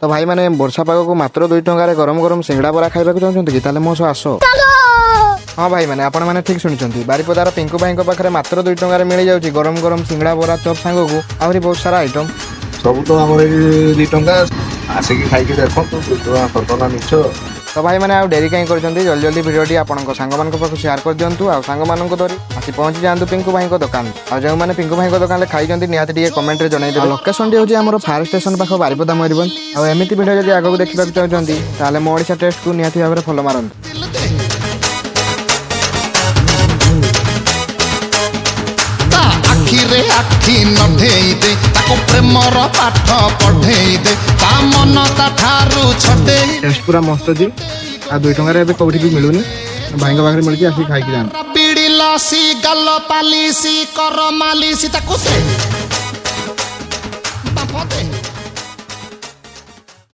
तो भाई मैंने वर्षा पाग को मात्र 2 टंकार गरम गरम सिंगड़ा बरा खाइबा चाहते कि ताले मो सह आस। हाँ भाई मैंने आपण मैंने ठीक शुणी बारिपदार पिंकू भाई पाखे मात्र 2 टंकार मिल जाऊँगी गरम गरम सिंगड़ा बरा चप सांग को आहरी बहुत सारा आइटम सब तो आम 2 टंका आसिक खाई देखो 2 टंका सतना मिछ। तो भाई मैंने डेरी कहीं कर जल्दी जल्दी भिडियोटी आपंक सांग पाख सेयार कर दिंतु आ सांग मान धरी आसी पहुँची जातु पिंकू भाई दुकान आ जो मैंने पिंकू भाई दुकान खाई निहाती कमेंट में जनईदे। लोकेशन टी हूँ फायर स्टेशन पाख बारिपदा मयूरभंज आमती भिडियो जब आगे देखा चाहते मो ओडिशा टेस्ट को निहाती भाव में फॉलो मारंतु। आखिरे आखि नढेई दे ताको प्रेमर पाठ पढ़ेई दे ता मन ता ठारू छडेई टेस्ट पूरा मस्त जी आ 2 टंकार एबे कोठी भी मिलुनी भाई पाखे मिलची आसी खाई जान बीड़ी लसी गल पालिसी कर मालिसी ताको